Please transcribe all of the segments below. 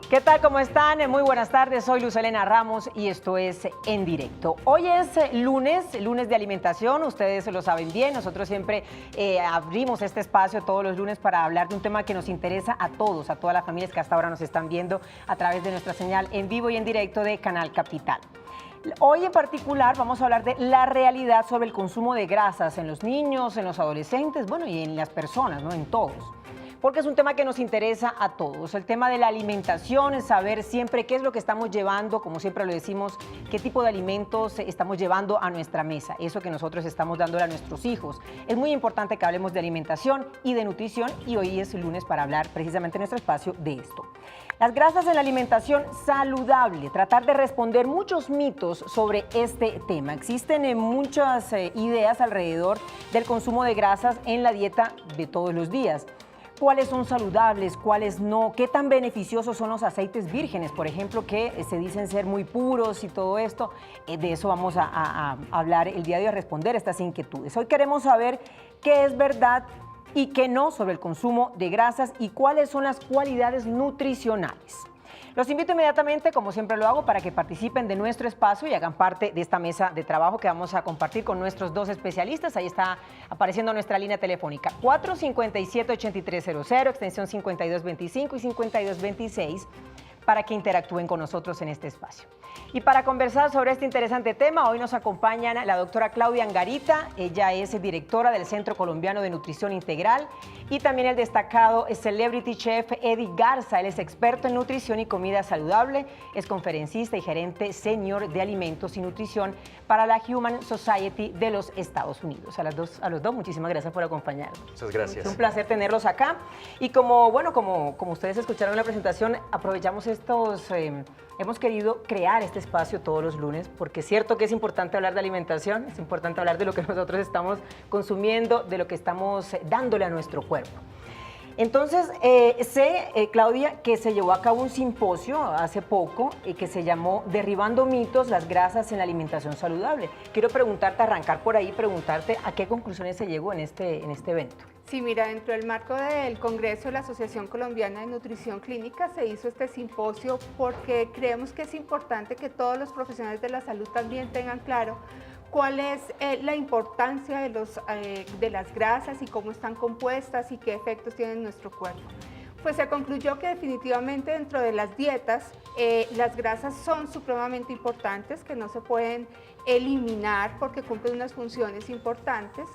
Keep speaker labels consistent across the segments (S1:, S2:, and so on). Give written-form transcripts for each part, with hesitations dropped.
S1: ¿Qué tal? ¿Cómo están? Muy buenas tardes, soy Luz Helena Ramos y esto es En Directo. Hoy es lunes de alimentación, ustedes lo saben bien, nosotros siempre abrimos este espacio todos los lunes para hablar de un tema que nos interesa a todos, a todas las familias que hasta ahora nos están viendo a través de nuestra señal en vivo y en directo de Canal Capital. Hoy en particular vamos a hablar de la realidad sobre el consumo de grasas en los niños, en los adolescentes, bueno, y en las personas, ¿no? En todos. Porque es un tema que nos interesa a todos. El tema de la alimentación, es saber siempre qué es lo que estamos llevando, como siempre lo decimos, qué tipo de alimentos estamos llevando a nuestra mesa, eso que nosotros estamos dándole a nuestros hijos. Es muy importante que hablemos de alimentación y de nutrición y hoy es lunes para hablar precisamente en nuestro espacio de esto. Las grasas en la alimentación saludable, tratar de responder muchos mitos sobre este tema. Existen muchas ideas alrededor del consumo de grasas en la dieta de todos los días. ¿Cuáles son saludables? ¿Cuáles no? ¿Qué tan beneficiosos son los aceites vírgenes, por ejemplo, que se dicen ser muy puros y todo esto? De eso vamos a hablar el día de hoy, a responder estas inquietudes. Hoy queremos saber qué es verdad y qué no sobre el consumo de grasas y cuáles son las cualidades nutricionales. Los invito inmediatamente, como siempre lo hago, para que participen de nuestro espacio y hagan parte de esta mesa de trabajo que vamos a compartir con nuestros dos especialistas. Ahí está apareciendo nuestra línea telefónica 457-8300, extensión 5225 y 5226, para que interactúen con nosotros en este espacio. Y para conversar sobre este interesante tema, hoy nos acompañan la doctora Claudia Angarita, ella es directora del Centro Colombiano de Nutrición Integral, y también el destacado Celebrity Chef Eddie Garza, él es experto en nutrición y comida saludable, es conferencista y gerente senior de alimentos y nutrición para la Human Society de los Estados Unidos. A los dos, muchísimas gracias por acompañarnos.
S2: Muchas gracias.
S1: Es un placer tenerlos acá. Y como ustedes escucharon en la presentación, aprovechamos hemos querido crear este espacio todos los lunes, porque es cierto que es importante hablar de alimentación, es importante hablar de lo que nosotros estamos consumiendo, de lo que estamos dándole a nuestro cuerpo. Entonces, Claudia, que se llevó a cabo un simposio hace poco que se llamó Derribando mitos, las grasas en la alimentación saludable. Quiero arrancar por ahí, preguntarte a qué conclusiones se llegó en este evento.
S3: Sí, mira, dentro del marco del Congreso de la Asociación Colombiana de Nutrición Clínica se hizo este simposio porque creemos que es importante que todos los profesionales de la salud también tengan claro cuál es la importancia de las grasas y cómo están compuestas y qué efectos tienen en nuestro cuerpo. Pues se concluyó que definitivamente dentro de las dietas las grasas son supremamente importantes, que no se pueden eliminar porque cumplen unas funciones importantes,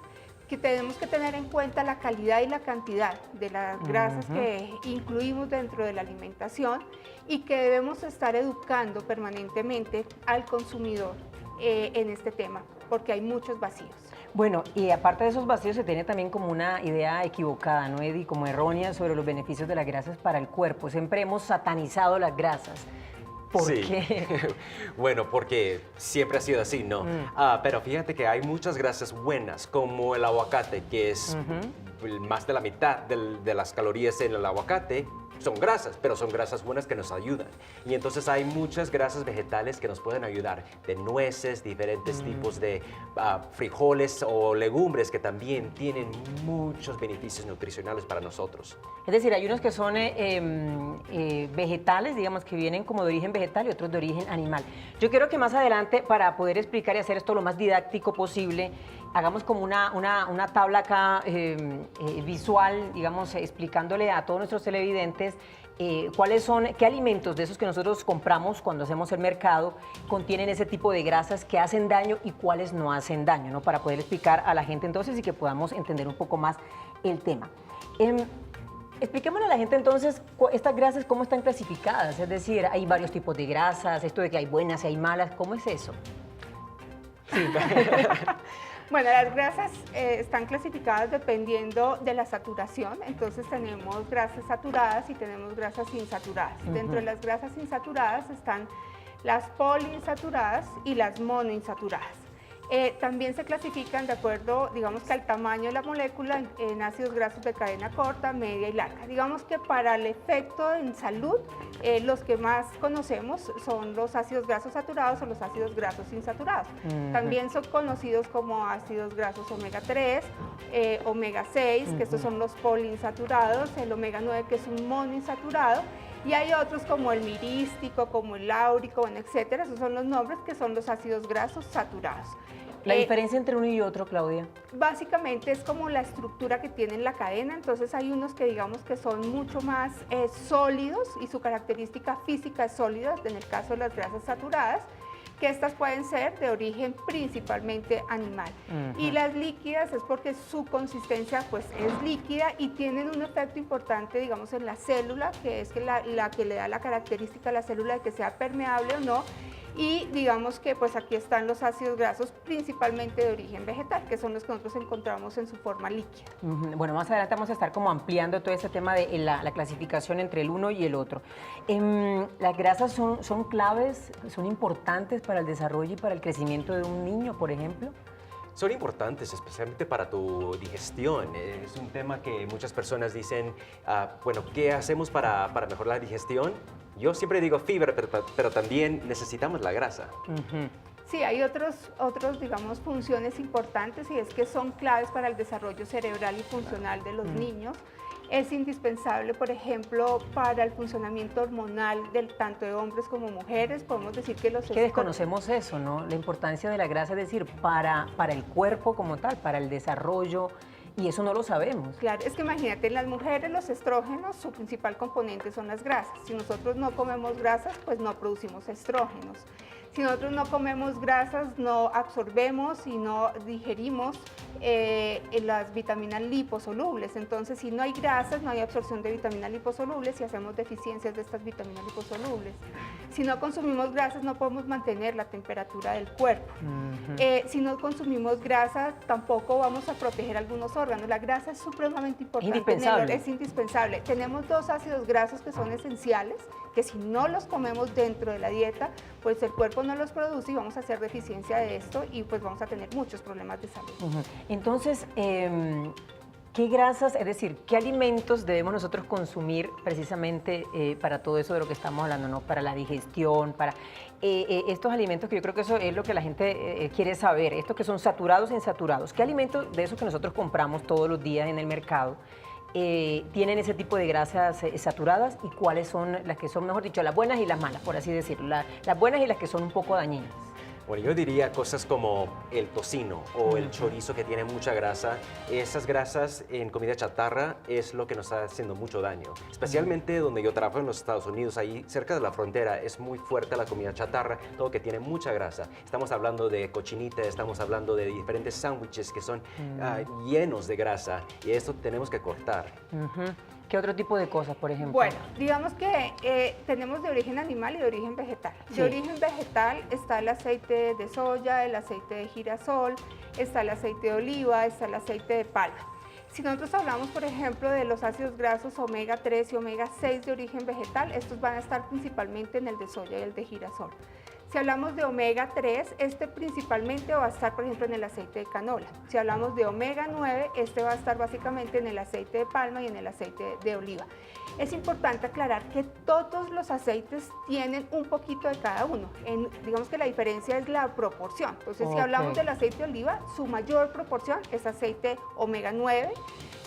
S3: que tenemos que tener en cuenta la calidad y la cantidad de las grasas que incluimos dentro de la alimentación y que debemos estar educando permanentemente al consumidor en este tema, porque hay muchos vacíos.
S1: Bueno, y aparte de esos vacíos se tiene también como una idea equivocada, ¿no, Eddie? Como errónea sobre los beneficios de las grasas para el cuerpo. Siempre hemos satanizado las grasas. ¿Por qué?
S2: Bueno, porque siempre ha sido así, ¿no? Pero fíjate que hay muchas grasas buenas, como el aguacate, que es más de la mitad de las calorías en el aguacate. Son grasas, pero son grasas buenas que nos ayudan. Y entonces hay muchas grasas vegetales que nos pueden ayudar, de nueces, diferentes tipos de frijoles o legumbres que también tienen muchos beneficios nutricionales para nosotros.
S1: Es decir, hay unos que son vegetales, digamos, que vienen como de origen vegetal y otros de origen animal. Yo quiero que más adelante, para poder explicar y hacer esto lo más didáctico posible, hagamos como una tabla acá visual, digamos, explicándole a todos nuestros televidentes qué alimentos de esos que nosotros compramos cuando hacemos el mercado contienen ese tipo de grasas que hacen daño y cuáles no hacen daño, ¿no? Para poder explicar a la gente entonces y que podamos entender un poco más el tema. Expliquémosle a la gente entonces estas grasas cómo están clasificadas, es decir, hay varios tipos de grasas, esto de que hay buenas y hay malas, ¿cómo es eso?
S3: Sí. Bueno, las grasas están clasificadas dependiendo de la saturación, entonces tenemos grasas saturadas y tenemos grasas insaturadas. Dentro de las grasas insaturadas están las poliinsaturadas y las monoinsaturadas. También se clasifican de acuerdo, digamos que al tamaño de la molécula, en ácidos grasos de cadena corta, media y larga. Digamos que para el efecto en salud, los que más conocemos son los ácidos grasos saturados o los ácidos grasos insaturados. También son conocidos como ácidos grasos omega 3, omega 6, que estos son los poliinsaturados, el omega 9, que es un monoinsaturado, Y hay otros como el mirístico, como el láurico, bueno, etcétera. Esos son los nombres que son los ácidos grasos saturados.
S1: ¿La diferencia entre uno y otro, Claudia?
S3: Básicamente es como la estructura que tiene la cadena, entonces hay unos que digamos que son mucho más sólidos y su característica física es sólida, en el caso de las grasas saturadas, que estas pueden ser de origen principalmente animal. Y las líquidas es porque su consistencia pues es líquida y tienen un efecto importante, digamos, en la célula, que es que la que le da la característica a la célula de que sea permeable o no. Y digamos que pues aquí están los ácidos grasos principalmente de origen vegetal, que son los que nosotros encontramos en su forma líquida.
S1: Bueno, más adelante vamos a estar como ampliando todo ese tema de la clasificación entre el uno y el otro. ¿Las grasas son claves, son importantes para el desarrollo y para el crecimiento de un niño, por ejemplo?
S2: Son importantes, especialmente para tu digestión. Es un tema que muchas personas dicen, bueno, ¿qué hacemos para mejorar la digestión? Yo siempre digo fibra, pero también necesitamos la grasa.
S3: Sí, hay otros, digamos, funciones importantes y es que son claves para el desarrollo cerebral y funcional de los niños. Es indispensable, por ejemplo, para el funcionamiento hormonal tanto de hombres como mujeres. Podemos decir que los...
S1: Que desconocemos eso, ¿no? La importancia de la grasa, es decir, para el cuerpo como tal, para el desarrollo, y eso no lo sabemos.
S3: Claro, es que imagínate, en las mujeres los estrógenos, su principal componente son las grasas. Si nosotros no comemos grasas, pues no producimos estrógenos. Si nosotros no comemos grasas, no absorbemos y no digerimos las vitaminas liposolubles. Entonces, si no hay grasas, no hay absorción de vitaminas liposolubles y hacemos deficiencias de estas vitaminas liposolubles. Si no consumimos grasas, no podemos mantener la temperatura del cuerpo. Si no consumimos grasas, tampoco vamos a proteger algunos órganos. La grasa es supremamente importante.
S1: Indispensable.
S3: Es indispensable. Tenemos dos ácidos grasos que son esenciales, que si no los comemos dentro de la dieta, pues el cuerpo no los produce y vamos a hacer deficiencia de esto y pues vamos a tener muchos problemas de salud.
S1: Entonces, ¿qué grasas, es decir, qué alimentos debemos nosotros consumir precisamente para todo eso de lo que estamos hablando, ¿no? Para la digestión, para estos alimentos, que yo creo que eso es lo que la gente quiere saber, estos que son saturados e insaturados? ¿Qué alimentos de esos que nosotros compramos todos los días en el mercado tienen ese tipo de grasas saturadas y cuáles son las que son, mejor dicho, las buenas y las malas, por así decirlo, las buenas y las que son un poco dañinas?
S2: Bueno, yo diría cosas como el tocino o el chorizo que tiene mucha grasa. Esas grasas en comida chatarra es lo que nos está haciendo mucho daño. Especialmente donde yo trabajo en los Estados Unidos, ahí cerca de la frontera, es muy fuerte la comida chatarra, todo que tiene mucha grasa. Estamos hablando de cochinita, estamos hablando de diferentes sándwiches que son llenos de grasa y eso tenemos que cortar.
S1: ¿Qué otro tipo de cosas, por ejemplo?
S3: Bueno, digamos que tenemos de origen animal y de origen vegetal.
S1: Sí.
S3: De origen vegetal está el aceite de soya, el aceite de girasol, está el aceite de oliva, está el aceite de palma. Si nosotros hablamos, por ejemplo, de los ácidos grasos omega 3 y omega 6 de origen vegetal, estos van a estar principalmente en el de soya y el de girasol. Si hablamos de omega 3, este principalmente va a estar, por ejemplo, en el aceite de canola. Si hablamos de omega 9, este va a estar básicamente en el aceite de palma y en el aceite de oliva. Es importante aclarar que todos los aceites tienen un poquito de cada uno. Digamos que la diferencia es la proporción. Entonces, si hablamos del aceite de oliva, su mayor proporción es aceite omega 9.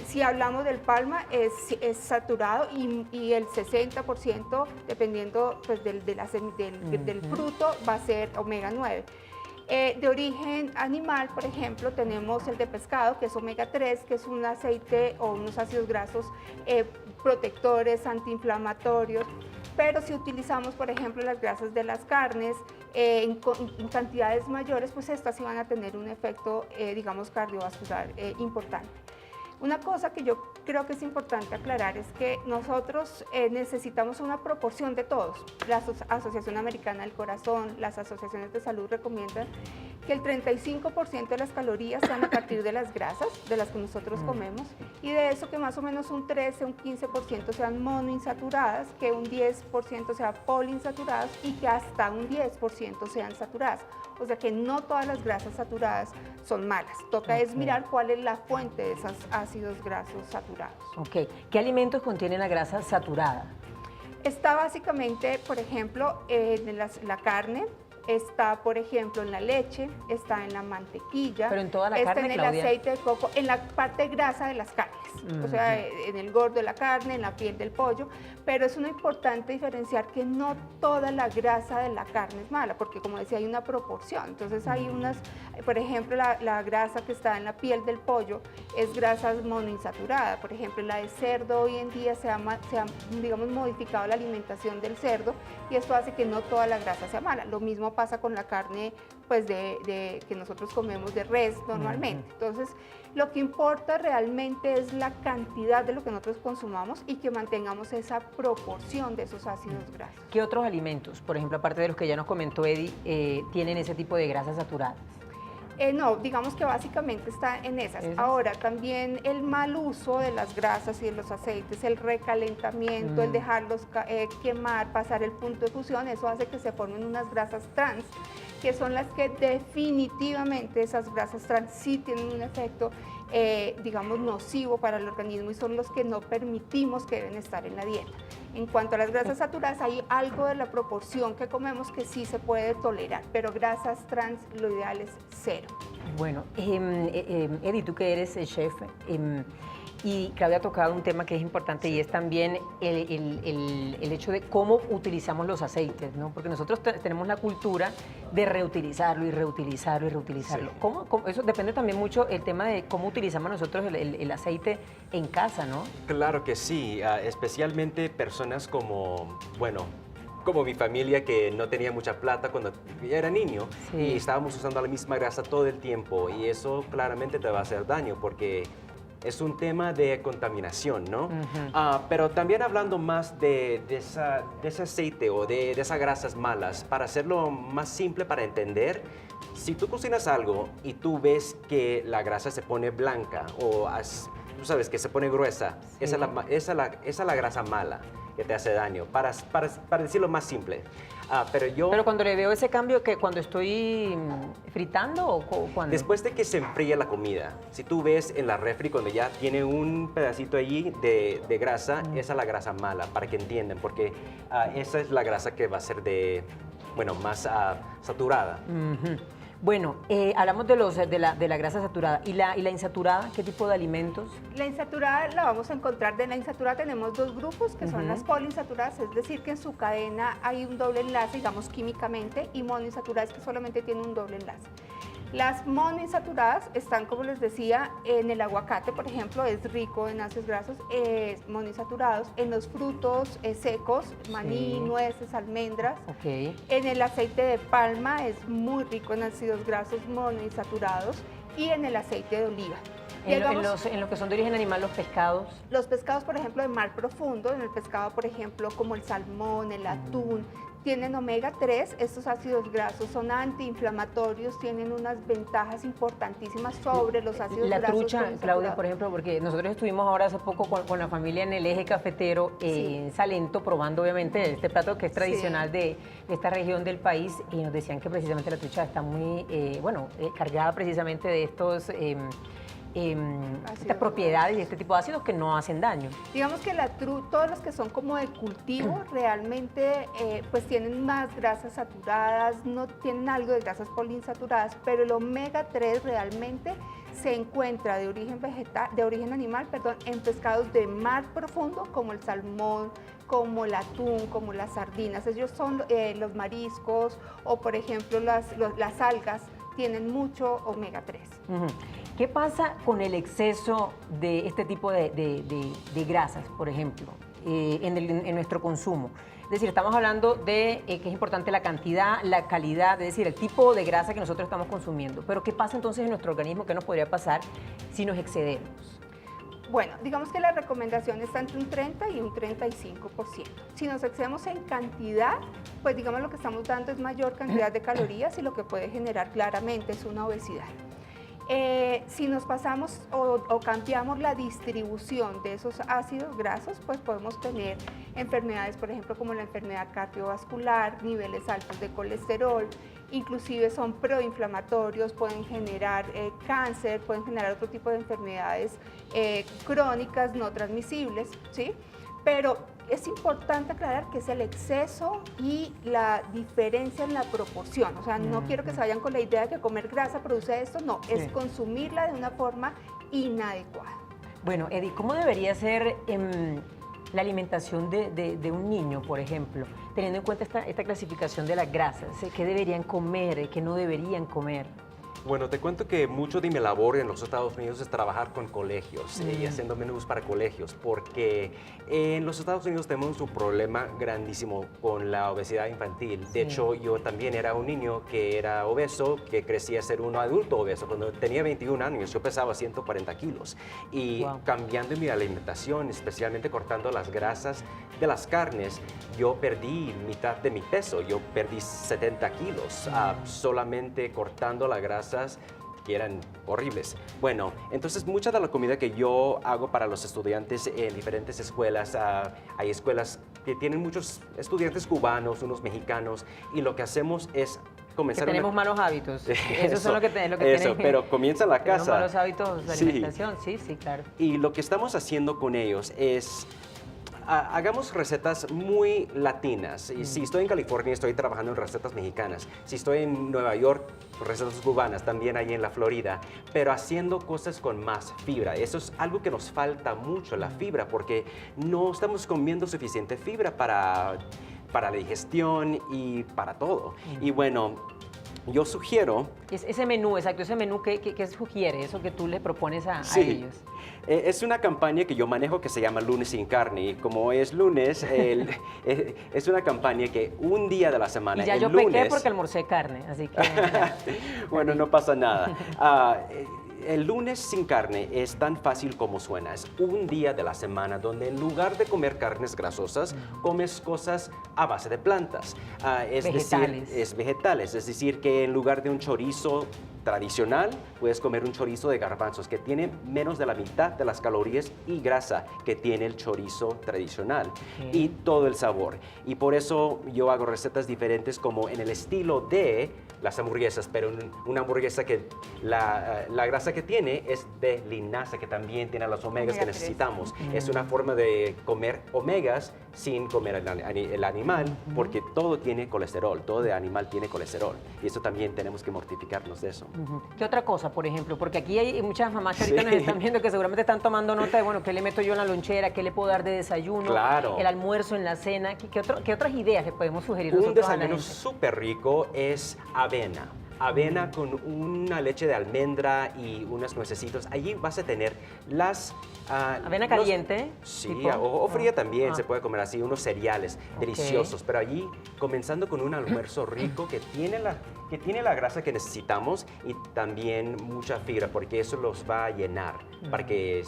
S3: Si hablamos del palma, es saturado y el 60%, dependiendo pues, del fruto, va a ser omega 9. De origen animal, por ejemplo, tenemos el de pescado, que es omega 3, que es un aceite o unos ácidos grasos protectores, antiinflamatorios. Pero si utilizamos, por ejemplo, las grasas de las carnes en cantidades mayores, pues estas sí van a tener un efecto, digamos, cardiovascular importante. Una cosa que yo creo que es importante aclarar es que nosotros necesitamos una proporción de todos. La Asociación Americana del Corazón, las asociaciones de salud recomiendan que el 35% de las calorías sean a partir de las grasas, de las que nosotros comemos, y de eso que más o menos un 13, un 15% sean monoinsaturadas, que un 10% sean poliinsaturadas y que hasta un 10% sean saturadas. O sea que no todas las grasas saturadas son malas. Toca es mirar cuál es la fuente de esos ácidos grasos saturados.
S1: Ok. ¿Qué alimentos contienen la grasa saturada?
S3: Está básicamente, por ejemplo, en la carne, está, por ejemplo, en la leche, está en la mantequilla,
S1: Pero en toda la
S3: está
S1: carne,
S3: en el
S1: Claudia.
S3: aceite de coco, en la parte grasa de las carnes. o sea, en el gordo de la carne, en la piel del pollo, pero es muy importante diferenciar que no toda la grasa de la carne es mala, porque como decía, hay una proporción. Entonces hay unas, por ejemplo, la grasa que está en la piel del pollo es grasa monoinsaturada. Por ejemplo, la de cerdo hoy en día se ha digamos, modificado la alimentación del cerdo y esto hace que no toda la grasa sea mala. Lo mismo pasa con la carne pues que nosotros comemos de res normalmente. Entonces, lo que importa realmente es la cantidad de lo que nosotros consumamos y que mantengamos esa proporción de esos ácidos grasos.
S1: ¿Qué otros alimentos, por ejemplo, aparte de los que ya nos comentó Eddie, tienen ese tipo de grasas saturadas?
S3: No, digamos que básicamente está en esas. Ahora, también el mal uso de las grasas y de los aceites, el recalentamiento, el dejarlos quemar, pasar el punto de fusión, eso hace que se formen unas grasas trans, que son las que definitivamente esas grasas trans sí tienen un efecto, digamos, nocivo para el organismo y son los que no permitimos que deben estar en la dieta. En cuanto a las grasas saturadas, hay algo de la proporción que comemos que sí se puede tolerar, pero grasas trans lo ideal es cero.
S1: Bueno, Eddie, tú que eres chef, y Claudia ha tocado un tema que es importante y es también el hecho de cómo utilizamos los aceites, ¿no? Porque nosotros tenemos la cultura de reutilizarlo y reutilizarlo y reutilizarlo.
S2: Sí.
S1: Eso depende también mucho el tema de cómo utilizamos nosotros el aceite en casa, ¿no?
S2: Claro que sí, especialmente personas como, bueno, como mi familia que no tenía mucha plata cuando era niño y estábamos usando la misma grasa todo el tiempo y eso claramente te va a hacer daño porque es un tema de contaminación, ¿no? Pero también hablando más de ese aceite o de esas grasas malas, para hacerlo más simple para entender, si tú cocinas algo y tú ves que la grasa se pone blanca o tú sabes que se pone gruesa, esa es la grasa mala que te hace daño, para decirlo más simple. Pero
S1: cuando le veo ese cambio, que cuando estoy fritando o cuando...
S2: Después de que se enfríe la comida, si tú ves en la refri cuando ya tiene un pedacito allí de grasa, esa es la grasa mala, para que entiendan, porque esa es la grasa que va a ser más saturada.
S1: Bueno, hablamos de la grasa saturada. ¿Y la insaturada? ¿Qué tipo de alimentos?
S3: La insaturada la vamos a encontrar. De la insaturada tenemos dos grupos, que son las poliinsaturadas, es decir, que en su cadena hay un doble enlace, digamos químicamente, y monoinsaturadas, que solamente tienen un doble enlace. Las monoinsaturadas están, como les decía, en el aguacate, por ejemplo, es rico en ácidos grasos monoinsaturados, en los frutos secos, maní, nueces, almendras. En el aceite de palma es muy rico en ácidos grasos monoinsaturados y en el aceite de oliva.
S1: En los que son de origen animal, los pescados.
S3: Los pescados, por ejemplo, de mar profundo, en el pescado, por ejemplo, como el salmón, el atún, tienen omega 3, estos ácidos grasos son antiinflamatorios, tienen unas ventajas importantísimas sobre los ácidos grasos.
S1: La trucha, Claudia, por ejemplo, porque nosotros estuvimos ahora hace poco con la familia en el eje cafetero en Salento, probando obviamente este plato que es tradicional de esta región del país, y nos decían que precisamente la trucha está muy, cargada precisamente de estas propiedades y este tipo de ácidos que no hacen daño.
S3: Digamos que todos los que son como de cultivo realmente pues tienen más grasas saturadas, no tienen algo de grasas poliinsaturadas, pero el omega 3 realmente se encuentra de origen animal, en pescados de mar profundo como el salmón, como el atún, como las sardinas. Ellos son los mariscos o por ejemplo las algas tienen mucho omega 3.
S1: ¿Qué pasa con el exceso de este tipo de grasas, por ejemplo, en nuestro consumo? Es decir, estamos hablando de que es importante la cantidad, la calidad, es decir, el tipo de grasa que nosotros estamos consumiendo. Pero ¿qué pasa entonces en nuestro organismo? ¿Qué nos podría pasar si nos excedemos?
S3: Bueno, digamos que la recomendación está entre un 30 y un 35%. Si nos excedemos en cantidad, pues digamos lo que estamos dando es mayor cantidad de calorías y lo que puede generar claramente es una obesidad. Si nos pasamos o cambiamos la distribución de esos ácidos grasos, pues podemos tener enfermedades, por ejemplo, como la enfermedad cardiovascular, niveles altos de colesterol, inclusive son proinflamatorios, pueden generar cáncer, pueden generar otro tipo de enfermedades crónicas no transmisibles, ¿sí? Pero es importante aclarar que es el exceso y la diferencia en la proporción. O sea, no quiero que se vayan con la idea de que comer grasa produce esto, no, es consumirla de una forma inadecuada.
S1: Bueno, Eddie, ¿cómo debería ser la alimentación de un niño, por ejemplo, teniendo en cuenta esta clasificación de las grasas? ¿Qué deberían comer, qué no deberían comer?
S2: Bueno, te cuento que mucho de mi labor en los Estados Unidos es trabajar con colegios y haciendo menús para colegios, porque en los Estados Unidos tenemos un problema grandísimo con la obesidad infantil. De hecho, yo también era un niño que era obeso, que crecía a ser un adulto obeso. Cuando tenía 21 años, yo pesaba 140 kilos. Y cambiando mi alimentación, especialmente cortando las grasas de las carnes, yo perdí mitad de mi peso. Yo perdí 70 kilos solamente cortando la grasa que eran horribles. Bueno, entonces mucha de la comida que yo hago para los estudiantes en diferentes escuelas, hay escuelas que tienen muchos estudiantes cubanos, unos mexicanos, y lo que hacemos es comenzar
S1: que tenemos malos hábitos. Eso es lo que tienen.
S2: Pero comienza en la casa.
S1: Malos hábitos de alimentación, sí, claro.
S2: Y lo que estamos haciendo con ellos es hagamos recetas muy latinas. Y si estoy en California, estoy trabajando en recetas mexicanas. Si estoy en Nueva York, recetas cubanas, también ahí en la Florida. Pero haciendo cosas con más fibra. Eso es algo que nos falta mucho, la fibra, porque no estamos comiendo suficiente fibra para la digestión y para todo. Y bueno, yo sugiero...
S1: Ese menú, exacto, ese menú, ¿qué sugiere? Eso que tú le propones a ellos.
S2: Es una campaña que yo manejo que se llama Lunes sin Carne. Y como es lunes, es una campaña que un día de la semana,
S1: y ya
S2: el
S1: yo
S2: lunes,
S1: pequé porque almorcé carne, así que...
S2: Bueno, no pasa nada. El lunes sin carne es tan fácil como suena. Es un día de la semana donde en lugar de comer carnes grasosas, comes cosas a base de plantas. Vegetales. Es decir, que en lugar de un chorizo tradicional, puedes comer un chorizo de garbanzos que tiene menos de la mitad de las calorías y grasa que tiene el chorizo tradicional y todo el sabor. Y por eso yo hago recetas diferentes como en el estilo de las hamburguesas, pero una hamburguesa que la grasa que tiene es de linaza, que también tiene las omegas que necesitamos. Es una forma de comer omegas sin comer el animal, porque todo tiene colesterol, todo de animal tiene colesterol. Y eso también tenemos que mortificarnos de eso.
S1: ¿Qué otra cosa, por ejemplo? Porque aquí hay muchas mamás que ahorita nos están viendo que seguramente están tomando nota de, bueno, ¿qué le meto yo en la lonchera? ¿Qué le puedo dar de desayuno?
S2: Claro.
S1: El almuerzo en la cena. ¿Qué otras ideas le podemos sugerir nosotros a la gente?
S2: Un desayuno súper rico es avena. Avena con una leche de almendra y unos nuecesitos. Allí vas a tener las...
S1: avena caliente.
S2: Sí, o fría también, se puede comer así, unos cereales deliciosos. Pero allí, comenzando con un almuerzo rico que tiene la grasa que necesitamos y también mucha fibra, porque eso los va a llenar, para que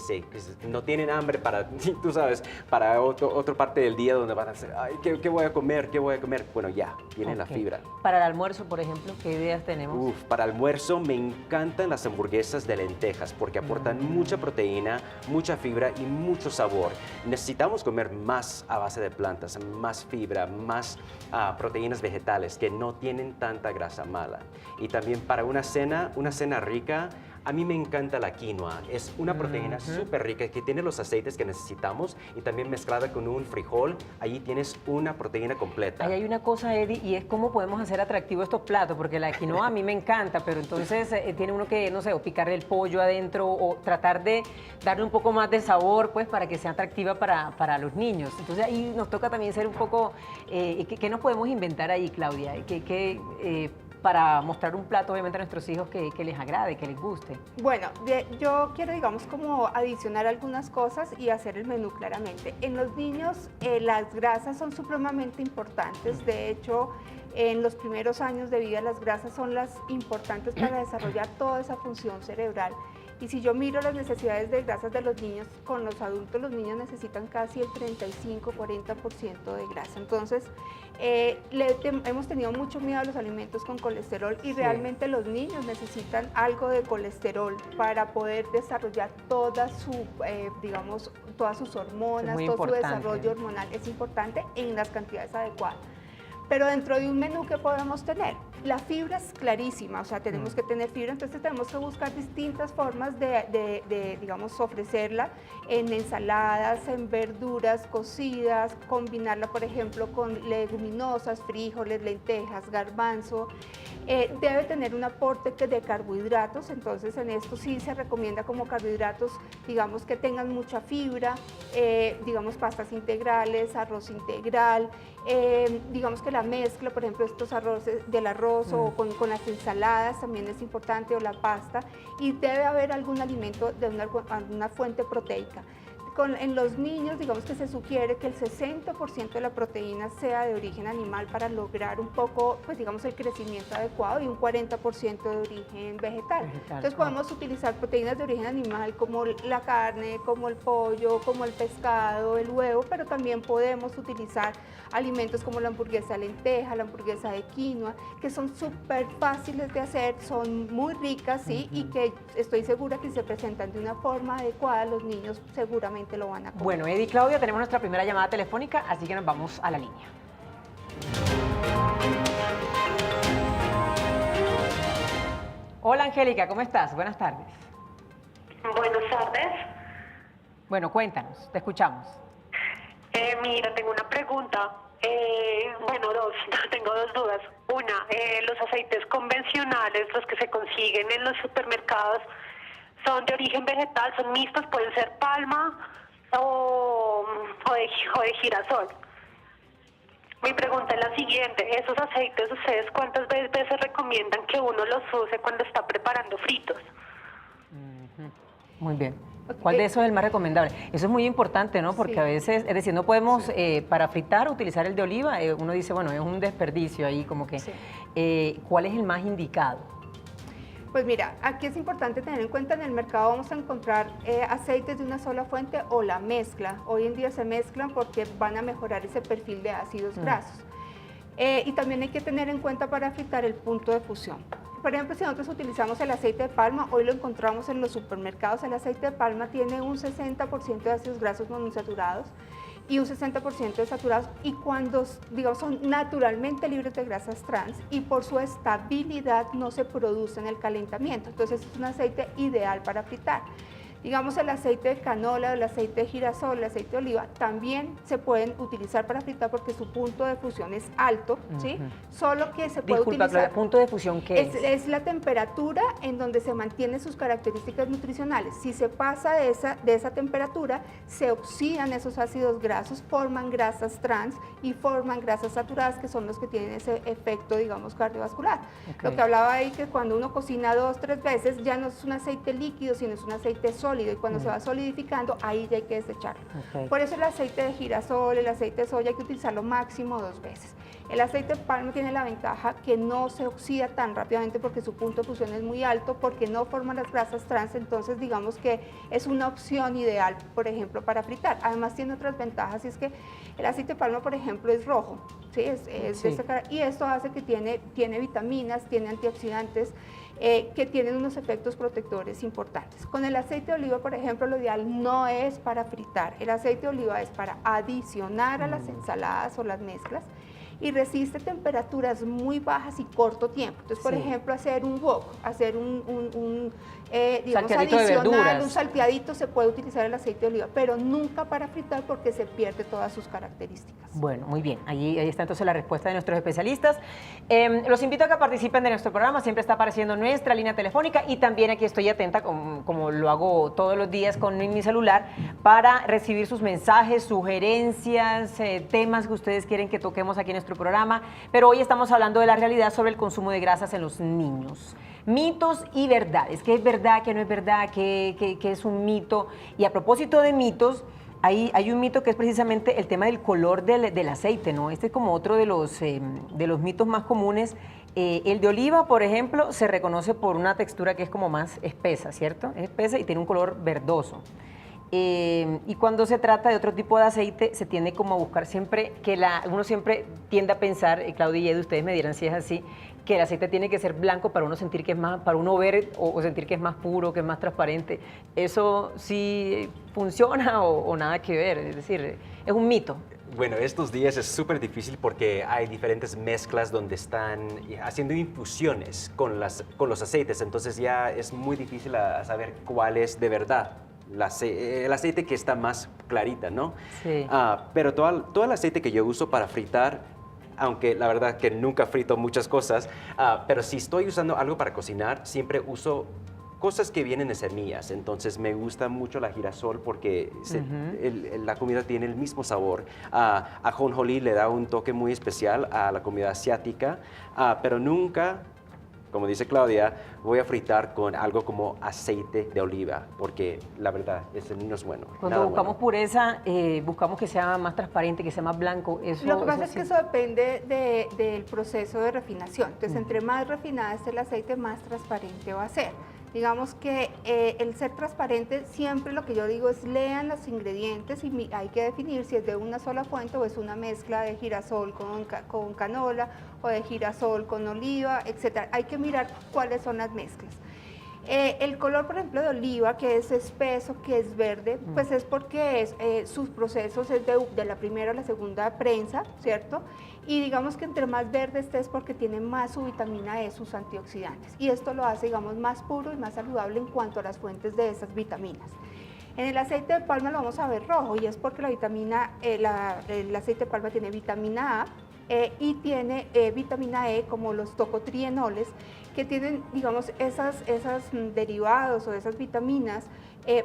S2: no tienen hambre para, tú sabes, para otra parte del día donde van a decir, ay, ¿qué voy a comer? ¿Qué voy a comer? Bueno, ya, tienen la fibra.
S1: Para el almuerzo, por ejemplo, ¿qué ideas tenemos?
S2: Para almuerzo me encantan las hamburguesas de lentejas porque aportan mucha proteína, mucha fibra y mucho sabor. Necesitamos comer más a base de plantas, más fibra, más proteínas vegetales que no tienen tanta grasa mala. Y también para una cena rica, a mí me encanta la quinoa. Es una proteína súper rica que tiene los aceites que necesitamos y también mezclada con un frijol, allí tienes una proteína completa.
S1: Ahí hay una cosa, Eddie, y es cómo podemos hacer atractivo estos platos, porque la quinoa a mí me encanta, pero entonces tiene uno que, no sé, o picarle el pollo adentro o tratar de darle un poco más de sabor, pues, para que sea atractiva para los niños. Entonces ahí nos toca también ser un poco, ¿qué nos podemos inventar ahí, Claudia? Para mostrar un plato, obviamente, a nuestros hijos que les agrade, que les guste.
S3: Bueno, yo quiero, digamos, como adicionar algunas cosas y hacer el menú claramente. En los niños, las grasas son supremamente importantes. De hecho, en los primeros años de vida, las grasas son las importantes para desarrollar toda esa función cerebral. Y si yo miro las necesidades de grasas de los niños, con los adultos los niños necesitan casi el 35-40% de grasa. Entonces, hemos tenido mucho miedo a los alimentos con colesterol y realmente los niños necesitan algo de colesterol para poder desarrollar todas sus hormonas, todo su desarrollo hormonal. Es importante en las cantidades adecuadas. Pero dentro de un menú que podemos tener, la fibra es clarísima, o sea, tenemos que tener fibra, entonces tenemos que buscar distintas formas digamos, ofrecerla en ensaladas, en verduras cocidas, combinarla, por ejemplo, con leguminosas, frijoles, lentejas, garbanzo. debe tener un aporte de carbohidratos, entonces en esto sí se recomienda como carbohidratos, digamos que tengan mucha fibra, digamos pastas integrales, arroz integral, digamos que la mezcla, por ejemplo, estos arroces del arroz o con las ensaladas también es importante, o la pasta, y debe haber algún alimento de alguna fuente proteica. En los niños, digamos que se sugiere que el 60% de la proteína sea de origen animal para lograr un poco, pues digamos, el crecimiento adecuado, y un 40% de origen vegetal. Entonces podemos utilizar proteínas de origen animal como la carne, como el pollo, como el pescado, el huevo, pero también podemos utilizar alimentos como la hamburguesa de lenteja, la hamburguesa de quinoa, que son súper fáciles de hacer, son muy ricas, ¿sí? Y que estoy segura que si se presentan de una forma adecuada, los niños seguramente lo van a comer.
S1: Bueno, Eddie y Claudia, tenemos nuestra primera llamada telefónica, así que nos vamos a la línea. Hola, Angélica, ¿cómo estás? Buenas tardes.
S4: Buenas tardes.
S1: Bueno, cuéntanos, te escuchamos.
S4: Mira, tengo una pregunta. Bueno, tengo dos dudas. Una, los aceites convencionales, los que se consiguen en los supermercados, ¿son de origen vegetal? ¿Son mixtos? ¿Pueden ser palma o de girasol? Mi pregunta es la siguiente. ¿Esos aceites ustedes cuántas veces recomiendan que uno los use cuando está preparando fritos?
S1: Muy bien. ¿Cuál de esos es el más recomendable? Eso es muy importante, ¿no? Porque a veces, es decir, no podemos para fritar utilizar el de oliva. Uno dice, bueno, es un desperdicio ahí, como que. ¿Cuál es el más indicado?
S3: Pues mira, aquí es importante tener en cuenta, en el mercado vamos a encontrar aceites de una sola fuente o la mezcla. Hoy en día se mezclan porque van a mejorar ese perfil de ácidos grasos. Y también hay que tener en cuenta para fritar el punto de fusión. Por ejemplo, si nosotros utilizamos el aceite de palma, hoy lo encontramos en los supermercados, el aceite de palma tiene un 60% de ácidos grasos monoinsaturados y un 60% de saturados, y cuando, digamos, son naturalmente libres de grasas trans, y por su estabilidad no se produce en el calentamiento. Entonces es un aceite ideal para fritar. Digamos, el aceite de canola, el aceite de girasol, el aceite de oliva, también se pueden utilizar para fritar porque su punto de fusión es alto, ¿sí? Solo que se puede utilizar...
S1: Claudia, ¿punto de fusión qué es?
S3: Es la temperatura en donde se mantienen sus características nutricionales. Si se pasa de esa temperatura, se oxidan esos ácidos grasos, forman grasas trans y forman grasas saturadas, que son los que tienen ese efecto, digamos, cardiovascular. Lo que hablaba ahí, que cuando uno cocina 2 o 3 veces, ya no es un aceite líquido, sino es un aceite sólido, y cuando se va solidificando, ahí ya hay que desecharlo. Por eso el aceite de girasol, el aceite de soya, hay que utilizarlo máximo 2 veces. El aceite de palma tiene la ventaja que no se oxida tan rápidamente porque su punto de fusión es muy alto, porque no forma las grasas trans, entonces digamos que es una opción ideal, por ejemplo, para fritar. Además tiene otras ventajas, y es que el aceite de palma, por ejemplo, es rojo, ¿sí? Y esto hace que tiene vitaminas, tiene antioxidantes, que tienen unos efectos protectores importantes. Con el aceite de oliva, por ejemplo, lo ideal no es para fritar. El aceite de oliva es para adicionar a las ensaladas o las mezclas, y resiste temperaturas muy bajas y corto tiempo. Entonces, por ejemplo, hacer un wok, hacer digamos, adicional, un salteadito, se puede utilizar el aceite de oliva, pero nunca para fritar porque se pierde todas sus características.
S1: Bueno, muy bien. Ahí está entonces la respuesta de nuestros especialistas. Los invito a que participen de nuestro programa. Siempre está apareciendo nuestra línea telefónica, y también aquí estoy atenta, como lo hago todos los días con mi celular, para recibir sus mensajes, sugerencias, temas que ustedes quieren que toquemos aquí en nuestro programa. Pero hoy estamos hablando de la realidad sobre el consumo de grasas en los niños. Mitos y verdades. ¿Qué es verdad, qué no es verdad, qué es un mito? Y a propósito de mitos, hay un mito que es precisamente el tema del color del aceite, ¿no? Este es como otro de los mitos más comunes. El de oliva, por ejemplo, se reconoce por una textura que es como más espesa, ¿cierto? Es espesa y tiene un color verdoso. Y cuando se trata de otro tipo de aceite, se tiende como a buscar siempre uno siempre tiende a pensar, Claudia y Edu, ustedes me dirán si es así, que el aceite tiene que ser blanco para uno sentir que es más, para uno ver o sentir que es más puro, que es más transparente. ¿Eso sí funciona o nada que ver? Es decir, es un mito.
S2: Bueno, estos días es súper difícil porque hay diferentes mezclas donde están haciendo infusiones con los aceites, entonces ya es muy difícil saber cuál es de verdad. El aceite que está más clarita, ¿no? Sí. Pero todo el aceite que yo uso para fritar aunque la verdad que nunca frito muchas cosas, pero si estoy usando algo para cocinar, siempre uso cosas que vienen de semillas. Entonces me gusta mucho la girasol porque la comida tiene el mismo sabor. Ajonjolí le da un toque muy especial a la comida asiática, pero nunca, como dice Claudia, voy a fritar con algo como aceite de oliva, porque la verdad, ese no es bueno.
S1: Cuando buscamos pureza, buscamos que sea más transparente, que sea más blanco.
S3: Lo que pasa es que eso depende del proceso de refinación. Entonces, entre más refinada esté el aceite, más transparente va a ser. Digamos que el ser transparente, siempre lo que yo digo es lean los ingredientes y hay que definir si es de una sola fuente o es una mezcla de girasol con canola o de girasol con oliva, etc. Hay que mirar cuáles son las mezclas. El color, por ejemplo, de oliva, que es espeso, que es verde, pues es porque sus procesos es de la primera a la segunda prensa, ¿cierto? Y digamos que entre más verde esté es porque tiene más su vitamina E, sus antioxidantes. Y esto lo hace, digamos, más puro y más saludable en cuanto a las fuentes de esas vitaminas. En el aceite de palma lo vamos a ver rojo y es porque el aceite de palma tiene vitamina A y tiene vitamina E como los tocotrienoles que tienen, digamos, esas derivados o esas vitaminas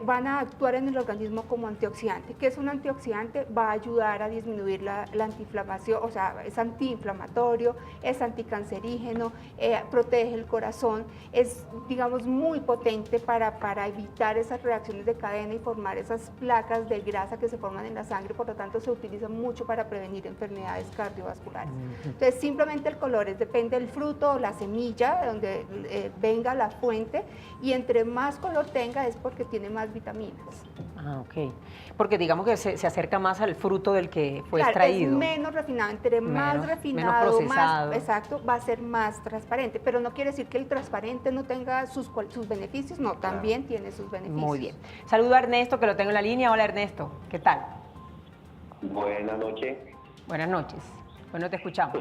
S3: van a actuar en el organismo como antioxidante. ¿Qué es un antioxidante? Va a ayudar a disminuir la antiinflamación, o sea, es antiinflamatorio, es anticancerígeno, protege el corazón, es, digamos, muy potente para evitar esas reacciones de cadena y formar esas placas de grasa que se forman en la sangre, por lo tanto se utiliza mucho para prevenir enfermedades cardiovasculares. Entonces, simplemente el color depende del fruto o la semilla, de donde venga la fuente, y entre más color tenga es porque tiene más vitaminas.
S1: Ok. Porque digamos que se acerca más al fruto del que fue
S3: claro,
S1: extraído.
S3: Es menos refinado, entre más refinado,
S1: menos procesado.
S3: exacto, va a ser más transparente, pero no quiere decir que el transparente no tenga sus beneficios, no, también tiene sus beneficios.
S1: Muy bien. Saludo a Ernesto, que lo tengo en la línea. Hola, Ernesto, ¿qué tal?
S5: Buenas noches.
S1: Buenas noches. Bueno, te escuchamos.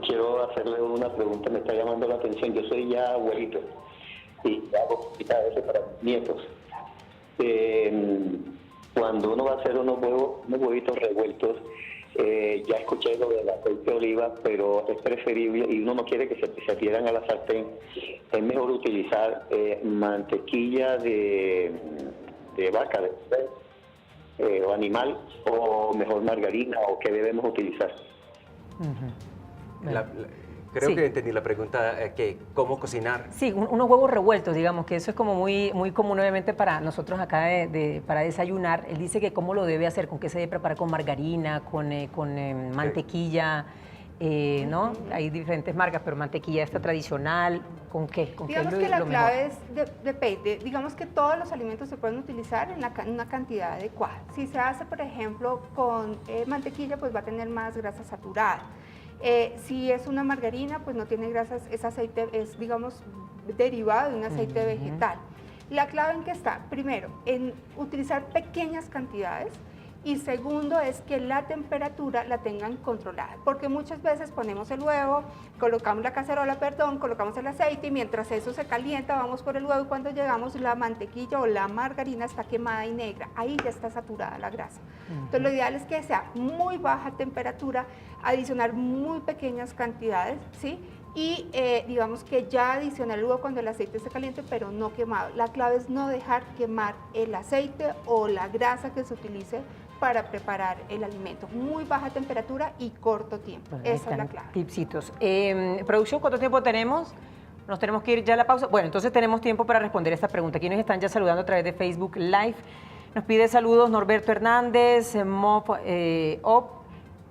S5: Quiero hacerle una pregunta, me está llamando la atención. Yo soy ya abuelito y hago a veces para mis nietos. Cuando uno va a hacer unos huevitos revueltos, ya escuché lo del aceite de oliva, pero es preferible, y uno no quiere que se tiran a la sartén, es mejor utilizar mantequilla de vaca, o animal, o mejor margarina, o qué debemos utilizar.
S2: Creo
S1: Sí.
S2: que entendí la pregunta, ¿cómo cocinar?
S1: Sí, unos huevos revueltos, digamos, que eso es como muy común obviamente para nosotros acá para desayunar. Él dice que cómo lo debe hacer, con qué se debe preparar, con margarina, con mantequilla, ¿no? Hay diferentes marcas, pero mantequilla esta tradicional, ¿con qué?
S3: Digamos que la clave depende. Digamos que todos los alimentos se pueden utilizar en una cantidad adecuada. Si se hace, por ejemplo, con mantequilla, pues va a tener más grasa saturada. Si es una margarina, pues no tiene grasas, ese aceite es, digamos, derivado de un aceite vegetal. La clave en que está, primero, en utilizar pequeñas cantidades, y segundo es que la temperatura la tengan controlada, porque muchas veces ponemos el huevo, colocamos la cacerola, colocamos el aceite y mientras eso se calienta vamos por el huevo y cuando llegamos la mantequilla o la margarina está quemada y negra, ahí ya está saturada la grasa. Entonces lo ideal es que sea muy baja temperatura, adicionar muy pequeñas cantidades, ¿sí? Y digamos que ya adicionar el huevo cuando el aceite esté caliente, pero no quemado. La clave es no dejar quemar el aceite o la grasa que se utilice para preparar el alimento. Muy baja temperatura y corto tiempo.
S1: Bueno,
S3: esa es la clave.
S1: Tipsitos. Producción, ¿cuánto tiempo tenemos? Nos tenemos que ir ya a la pausa. Bueno, entonces tenemos tiempo para responder esta pregunta. Aquí nos están ya saludando a través de Facebook Live. Nos pide saludos Norberto Hernández,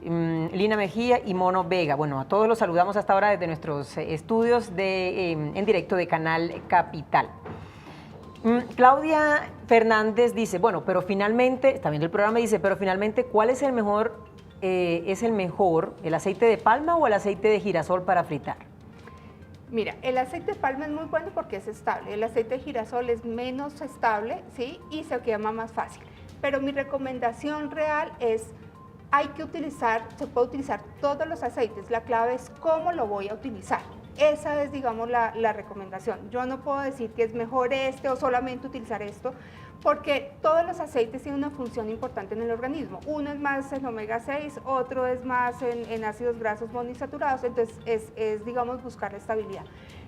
S1: Lina Mejía y Mono Vega. Bueno, a todos los saludamos hasta ahora desde nuestros estudios en directo de Canal Capital. Claudia Fernández dice, bueno, pero finalmente, está viendo el programa y dice, pero finalmente, ¿cuál es el mejor, el aceite de palma o el aceite de girasol para fritar?
S3: Mira, el aceite de palma es muy bueno porque es estable. El aceite de girasol es menos estable, ¿sí? Y se quema más fácil. Pero mi recomendación real es, se puede utilizar todos los aceites. La clave es cómo lo voy a utilizar. Esa es, digamos, la recomendación. Yo no puedo decir que es mejor o solamente utilizar esto, porque todos los aceites tienen una función importante en el organismo. Uno es más en omega 6, otro es más en ácidos grasos monoinsaturados, entonces es digamos, buscar la estabilidad.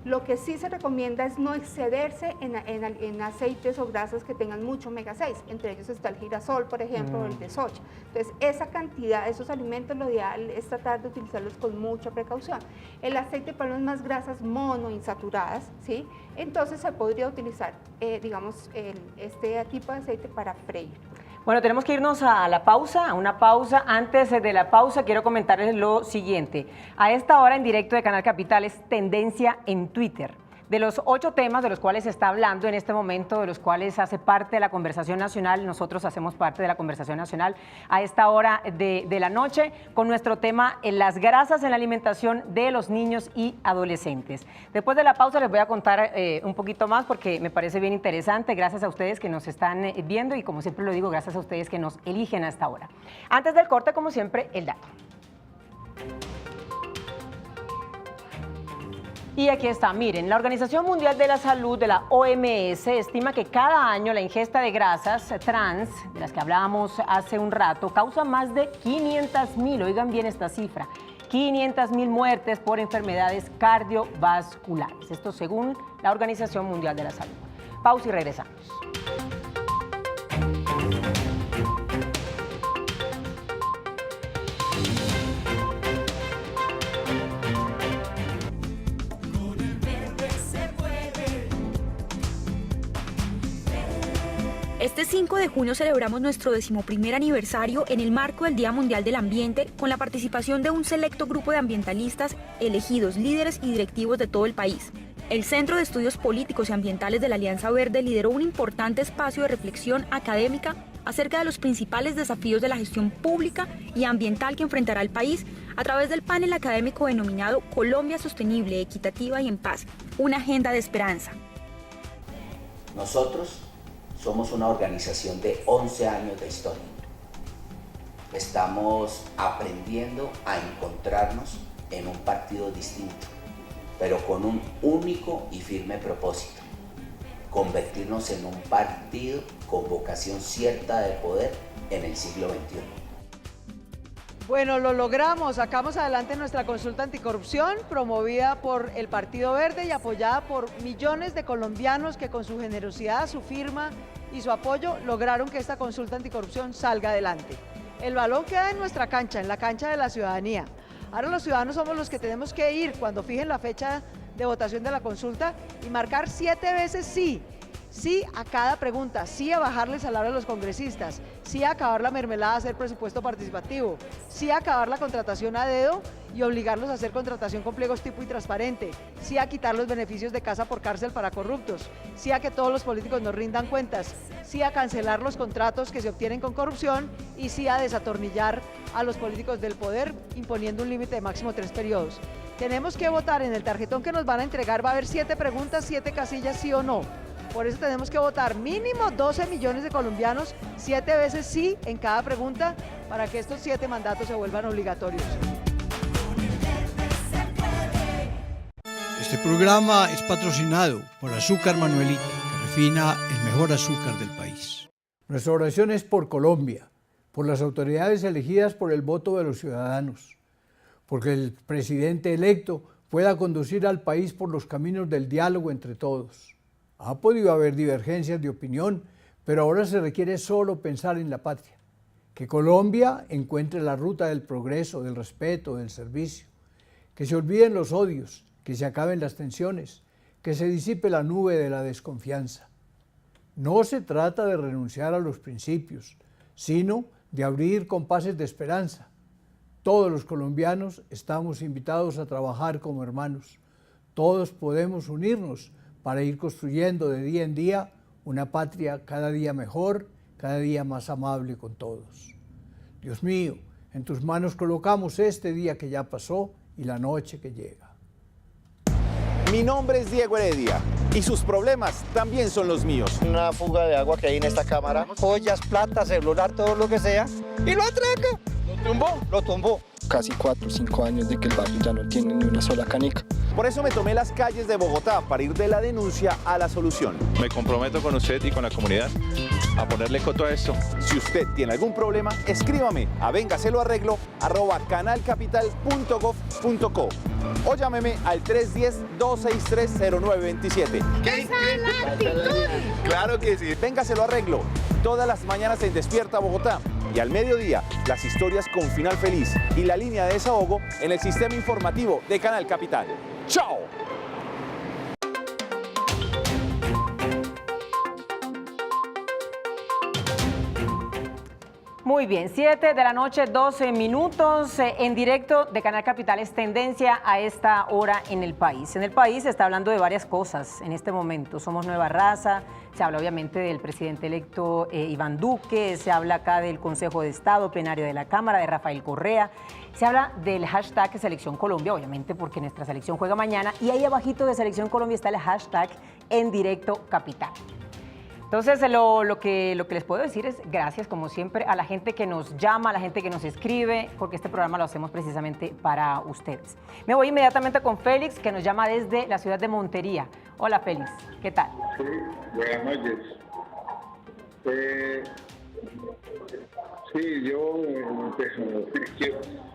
S3: Lo que sí se recomienda es no excederse en aceites o grasas que tengan mucho omega 6, entre ellos está el girasol, por ejemplo, o el de soja. Entonces, esa cantidad, esos alimentos, lo ideal es tratar de utilizarlos con mucha precaución. El aceite de palma es más grasas monoinsaturadas, ¿sí? Entonces, se podría utilizar, digamos, este tipo de aceite para freír.
S1: Bueno, tenemos que irnos a la pausa, a una pausa. Antes de la pausa, quiero comentarles lo siguiente. A esta hora, en directo de Canal Capital, es tendencia en Twitter. De los 8 temas de los cuales se está hablando en este momento, de los cuales hace parte de la conversación nacional, nosotros hacemos parte de la conversación nacional a esta hora de la noche, con nuestro tema las grasas en la alimentación de los niños y adolescentes. Después de la pausa les voy a contar un poquito más porque me parece bien interesante, gracias a ustedes que nos están viendo y como siempre lo digo, gracias a ustedes que nos eligen a esta hora. Antes del corte, como siempre, el dato. Y aquí está, miren, la Organización Mundial de la Salud de la OMS estima que cada año la ingesta de grasas trans, de las que hablábamos hace un rato, causa más de 500.000, oigan bien esta cifra, 500.000 muertes por enfermedades cardiovasculares. Esto según la Organización Mundial de la Salud. Pausa y regresamos.
S6: Este 5 de junio celebramos nuestro 11º aniversario en el marco del Día Mundial del Ambiente con la participación de un selecto grupo de ambientalistas elegidos, líderes y directivos de todo el país. El Centro de Estudios Políticos y Ambientales de la Alianza Verde lideró un importante espacio de reflexión académica acerca de los principales desafíos de la gestión pública y ambiental que enfrentará el país a través del panel académico denominado Colombia Sostenible, Equitativa y en Paz, una agenda de esperanza.
S7: Nosotros somos una organización de 11 años de historia. Estamos aprendiendo a encontrarnos en un partido distinto, pero con un único y firme propósito: convertirnos en un partido con vocación cierta de poder en el siglo XXI.
S8: Bueno, lo logramos, sacamos adelante nuestra consulta anticorrupción promovida por el Partido Verde y apoyada por millones de colombianos que con su generosidad, su firma y su apoyo lograron que esta consulta anticorrupción salga adelante. El balón queda en nuestra cancha, en la cancha de la ciudadanía. Ahora los ciudadanos somos los que tenemos que ir cuando fijen la fecha de votación de la consulta y marcar 7 veces sí. Sí a cada pregunta, sí a bajarle el salario a los congresistas, sí a acabar la mermelada a hacer presupuesto participativo, sí a acabar la contratación a dedo y obligarlos a hacer contratación con pliegos tipo y transparente, sí a quitar los beneficios de casa por cárcel para corruptos, sí a que todos los políticos nos rindan cuentas, sí a cancelar los contratos que se obtienen con corrupción y sí a desatornillar a los políticos del poder imponiendo un límite de máximo 3 periodos. Tenemos que votar en el tarjetón que nos van a entregar, va a haber 7 preguntas, 7 casillas, sí o no. Por eso tenemos que votar mínimo 12 millones de colombianos, 7 veces sí en cada pregunta, para que estos 7 mandatos se vuelvan obligatorios.
S9: Este programa es patrocinado por Azúcar Manuelita, que refina el mejor azúcar del país. Nuestra oración es por Colombia, por las autoridades elegidas por el voto de los ciudadanos, porque el presidente electo pueda conducir al país por los caminos del diálogo entre todos. Ha podido haber divergencias de opinión, pero ahora se requiere solo pensar en la patria. Que Colombia encuentre la ruta del progreso, del respeto, del servicio. Que se olviden los odios, que se acaben las tensiones, que se disipe la nube de la desconfianza. No se trata de renunciar a los principios, sino de abrir compases de esperanza. Todos los colombianos estamos invitados a trabajar como hermanos. Todos podemos unirnos para ir construyendo de día en día una patria cada día mejor, cada día más amable con todos. Dios mío, en tus manos colocamos este día que ya pasó y la noche que llega.
S10: Mi nombre es Diego Heredia y sus problemas también son los míos.
S11: Una fuga de agua que hay en esta cámara, joyas, plata, celular, todo lo que sea, y lo atraca.
S10: ¿Lo tumbó?
S11: Lo tumbó.
S12: Casi 4 o 5 años de que el barrio ya no tiene ni una sola canica.
S10: Por eso me tomé las calles de Bogotá para ir de la denuncia a la solución.
S12: Me comprometo con usted y con la comunidad a ponerle coto a esto.
S10: Si usted tiene algún problema, escríbame a vengaseloarreglo@canalcapital.gov.co o llámeme al 310-263-0927.
S3: ¡Esa es la actitud!
S10: Claro que sí. Véngaselo arreglo. Todas las mañanas en Despierta Bogotá. Y al mediodía, las historias con final feliz y la línea de desahogo en el sistema informativo de Canal Capital. ¡Chao!
S1: Muy bien, 7 de la noche, 12 minutos, en directo de Canal Capital. Es tendencia a esta hora en el país. En el país se está hablando de varias cosas en este momento. Somos nueva raza, se habla obviamente del presidente electo Iván Duque, se habla acá del Consejo de Estado, plenario de la Cámara, de Rafael Correa. Se habla del hashtag Selección Colombia, obviamente porque nuestra selección juega mañana. Y ahí abajito de Selección Colombia está el hashtag En Directo Capital. Entonces, lo que les puedo decir es gracias, como siempre, a la gente que nos llama, a la gente que nos escribe, porque este programa lo hacemos precisamente para ustedes. Me voy inmediatamente con Félix, que nos llama desde la ciudad de Montería. Hola, Félix, ¿qué tal?
S13: Sí, buenas noches.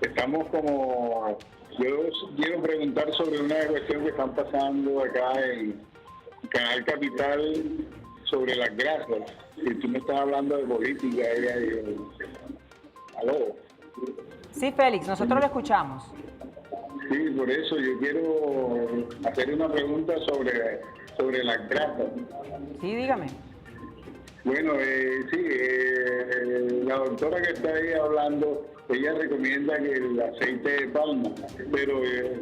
S13: Estamos como... Yo quiero preguntar sobre una cuestión que están pasando acá en Canal Capital, sobre las grasas. Si tú me estás hablando de política, ¿aló?
S1: Sí, Félix, nosotros lo escuchamos.
S13: Sí, por eso yo quiero hacer una pregunta sobre las grasas.
S1: Sí, dígame.
S13: Bueno, la doctora que está ahí hablando, ella recomienda que el aceite de palma, pero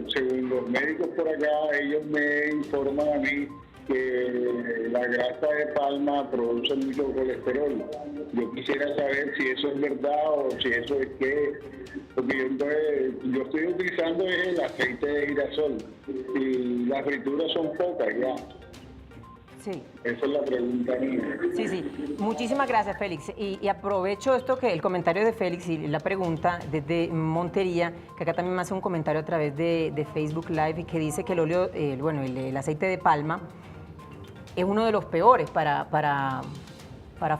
S13: según los médicos por acá, ellos me informan a mí que la grasa de palma produce mucho colesterol. Yo quisiera saber si eso es verdad o si eso es que... Porque yo estoy utilizando el aceite de girasol y las frituras son pocas ya.
S1: Sí.
S13: Esa es la pregunta mía.
S1: Sí, sí. Muchísimas gracias, Félix. Y aprovecho el comentario de Félix y la pregunta desde Montería, que acá también me hace un comentario a través de Facebook Live, que dice que el óleo, el aceite de palma es uno de los peores para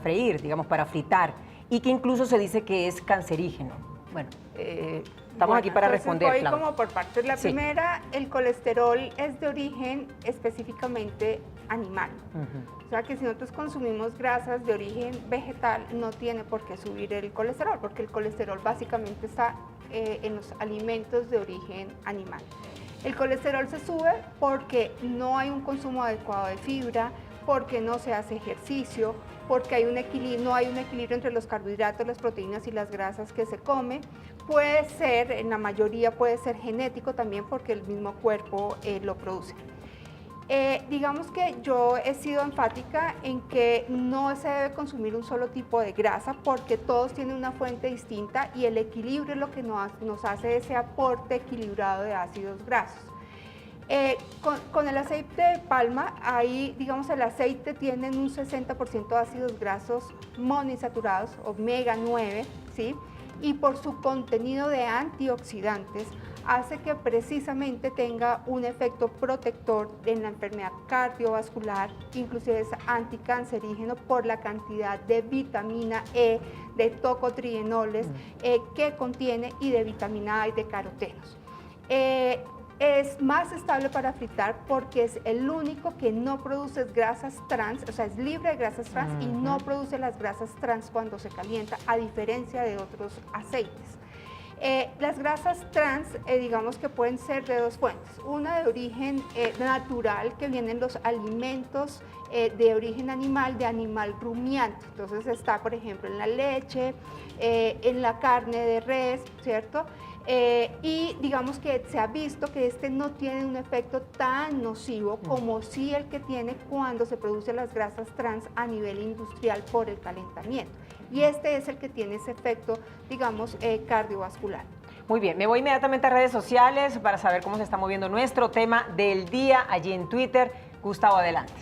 S1: freír, digamos, para fritar, y que incluso se dice que es cancerígeno. Bueno, estamos aquí para responder.
S3: Voy
S1: Claudia.
S3: como por partes. La
S1: Sí.
S3: primera, el colesterol es de origen específicamente animal. O sea que si nosotros consumimos grasas de origen vegetal, no tiene por qué subir el colesterol, porque el colesterol básicamente está en los alimentos de origen animal. El colesterol se sube porque no hay un consumo adecuado de fibra, porque no se hace ejercicio, porque no hay un equilibrio entre los carbohidratos, las proteínas y las grasas que se come. Puede ser, en la mayoría puede ser genético también porque el mismo cuerpo lo produce. Digamos que yo he sido enfática en que no se debe consumir un solo tipo de grasa porque todos tienen una fuente distinta y el equilibrio es lo que nos hace ese aporte equilibrado de ácidos grasos. Con el aceite de palma, ahí digamos el aceite tiene un 60% de ácidos grasos monoinsaturados, omega 9, ¿sí? Y por su contenido de antioxidantes, hace que precisamente tenga un efecto protector en la enfermedad cardiovascular, inclusive es anticancerígeno por la cantidad de vitamina E, de tocotrienoles que contiene y de vitamina A y de carotenos. Es más estable para fritar porque es el único que no produce grasas trans, o sea, es libre de grasas trans y no produce las grasas trans cuando se calienta, a diferencia de otros aceites. Las grasas trans, digamos que pueden ser de dos fuentes. Una de origen natural, que vienen los alimentos de origen animal, de animal rumiante. Entonces está, por ejemplo, en la leche, en la carne de res, ¿cierto? Y digamos que se ha visto que este no tiene un efecto tan nocivo como sí el que tiene cuando se producen las grasas trans a nivel industrial por el calentamiento. Y este es el que tiene ese efecto, digamos, cardiovascular.
S1: Muy bien, me voy inmediatamente a redes sociales para saber cómo se está moviendo nuestro tema del día allí en Twitter. Gustavo, adelante.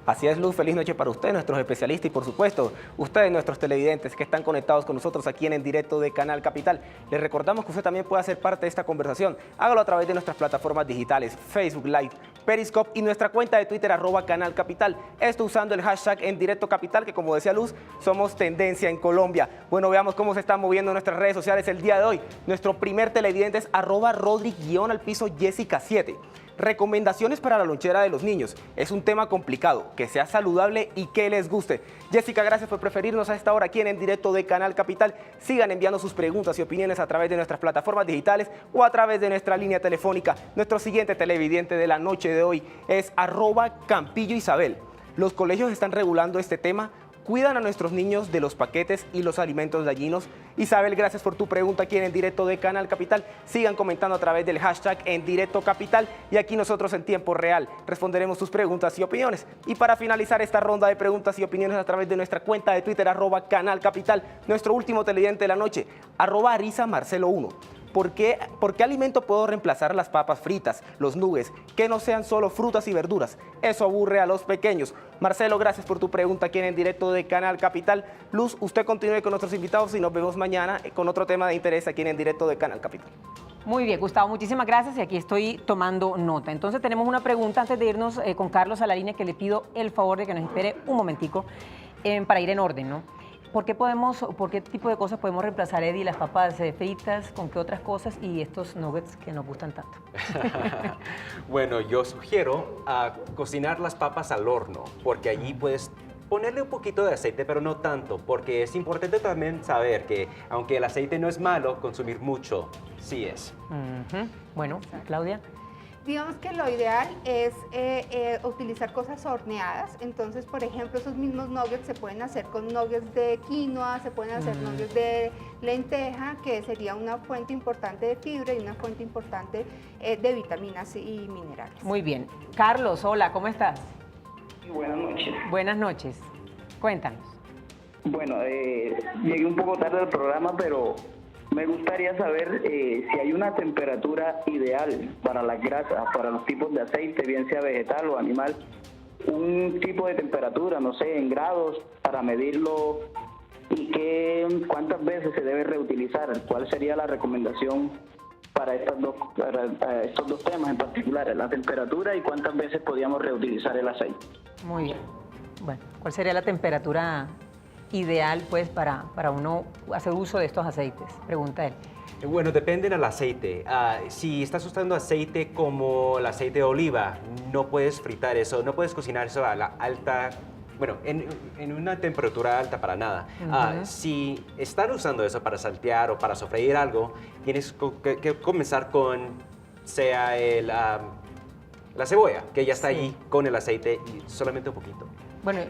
S14: Así es, Luz, feliz noche para ustedes, nuestros especialistas y por supuesto, ustedes, nuestros televidentes que están conectados con nosotros aquí en directo de Canal Capital. Les recordamos que usted también puede hacer parte de esta conversación. Hágalo a través de nuestras plataformas digitales, Facebook Live, Periscope y nuestra cuenta de Twitter, @Canal Capital. Esto usando el hashtag En Directo Capital, que como decía Luz, somos tendencia en Colombia. Bueno, veamos cómo se están moviendo nuestras redes sociales el día de hoy. Nuestro primer televidente es @Rodri_Jessica7. Recomendaciones para la lonchera de los niños. Es un tema complicado, que sea saludable y que les guste. Jessica, gracias por preferirnos a esta hora aquí en directo de Canal Capital. Sigan enviando sus preguntas y opiniones a través de nuestras plataformas digitales o a través de nuestra línea telefónica. Nuestro siguiente televidente de la noche de hoy es @Campillo Isabel. Los colegios están regulando este tema. ¿Cuidan a nuestros niños de los paquetes y los alimentos dañinos? Isabel, gracias por tu pregunta aquí en directo de Canal Capital. Sigan comentando a través del hashtag En Directo Capital y aquí nosotros en tiempo real responderemos sus preguntas y opiniones. Y para finalizar esta ronda de preguntas y opiniones a través de nuestra cuenta de Twitter, @Canal Capital, nuestro último televidente de la noche, @ArizaMarcelo1. ¿Por qué alimento puedo reemplazar las papas fritas, los nuggets, que no sean solo frutas y verduras? Eso aburre a los pequeños. Marcelo, gracias por tu pregunta aquí en directo de Canal Capital. Luz, usted continúe con nuestros invitados y nos vemos mañana con otro tema de interés aquí en directo de Canal Capital.
S1: Muy bien, Gustavo, muchísimas gracias y aquí estoy tomando nota. Entonces tenemos una pregunta antes de irnos con Carlos a la línea, que le pido el favor de que nos espere un momentico para ir en orden, ¿no? ¿Por qué tipo de cosas podemos reemplazar, Eddie, las papas fritas, con qué otras cosas y estos nuggets que nos gustan tanto?
S2: Bueno, yo sugiero cocinar las papas al horno, porque allí puedes ponerle un poquito de aceite, pero no tanto, porque es importante también saber que aunque el aceite no es malo, consumir mucho sí es.
S1: Bueno, Claudia.
S3: Digamos que lo ideal es utilizar cosas horneadas. Entonces, por ejemplo, esos mismos nuggets se pueden hacer con nuggets de quinoa, se pueden hacer nuggets de lenteja, que sería una fuente importante de fibra y una fuente importante de vitaminas y minerales.
S1: Muy bien. Carlos, hola, ¿cómo estás?
S15: Buenas noches.
S1: Buenas noches. Cuéntanos.
S15: Bueno, llegué un poco tarde al programa, pero me gustaría saber si hay una temperatura ideal para las grasas, para los tipos de aceite, bien sea vegetal o animal. Un tipo de temperatura, no sé, en grados, para medirlo y cuántas veces se debe reutilizar. ¿Cuál sería la recomendación para estos dos temas en particular? La temperatura y cuántas veces podíamos reutilizar el aceite.
S1: Muy bien. Bueno, ¿cuál sería la temperatura ideal pues para uno hacer uso de estos aceites? Pregunta él.
S2: Bueno, depende del aceite. Si estás usando aceite como el aceite de oliva, no puedes fritar eso, no puedes cocinar eso a la alta, bueno, en una temperatura alta para nada. Si están usando eso para saltear o para sofreír algo, tienes que comenzar con, sea la cebolla, que ya está allí con el aceite y solamente un poquito.
S3: Bueno,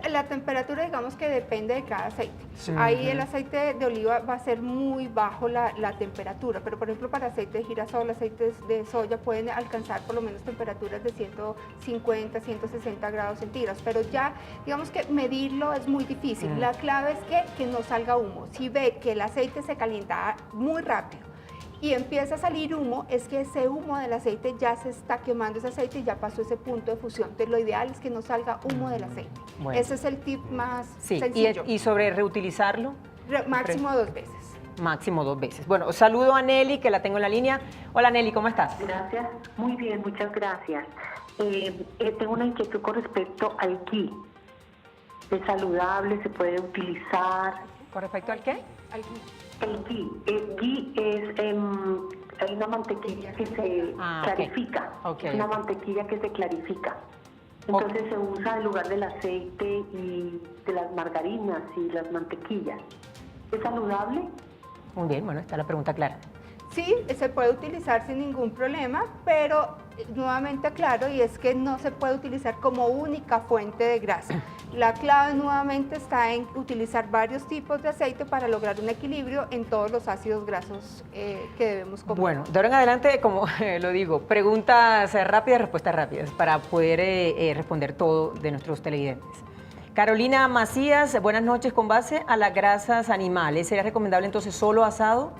S3: la temperatura, digamos que depende de cada aceite. Ahí el aceite de oliva va a ser muy bajo la temperatura, pero por ejemplo para aceite de girasol, aceites de soya pueden alcanzar por lo menos temperaturas de 150, 160 grados centígrados, pero ya digamos que medirlo es muy difícil. La clave es que no salga humo. Si ve que el aceite se calienta muy rápido y empieza a salir humo, es que ese humo del aceite ya se está quemando ese aceite y ya pasó ese punto de fusión. Entonces lo ideal es que no salga humo del aceite. Bueno. Ese es el tip más sencillo.
S1: ¿Y sobre reutilizarlo?
S3: Máximo 2 veces.
S1: Máximo 2 veces. Bueno, saludo a Nelly, que la tengo en la línea. Hola Nelly, ¿cómo estás?
S16: Gracias, muy bien, muchas gracias. Tengo una inquietud con respecto al ghee. ¿Es saludable? ¿Se puede utilizar?
S1: ¿Con respecto al qué?
S3: Al ghee.
S16: El ghee es una mantequilla que se clarifica. Es una mantequilla que se clarifica. Entonces se usa en lugar del aceite y de las margarinas y las mantequillas. ¿Es saludable?
S1: Muy bien, bueno, está la pregunta clara.
S3: Sí, se puede utilizar sin ningún problema, pero nuevamente aclaro, y es que no se puede utilizar como única fuente de grasa. La clave nuevamente está en utilizar varios tipos de aceite para lograr un equilibrio en todos los ácidos grasos que debemos comer.
S1: Bueno, de ahora en adelante, como lo digo, preguntas rápidas, respuestas rápidas, para poder responder todo de nuestros televidentes. Carolina Macías, buenas noches. Con base a las grasas animales, ¿sería recomendable entonces solo asado?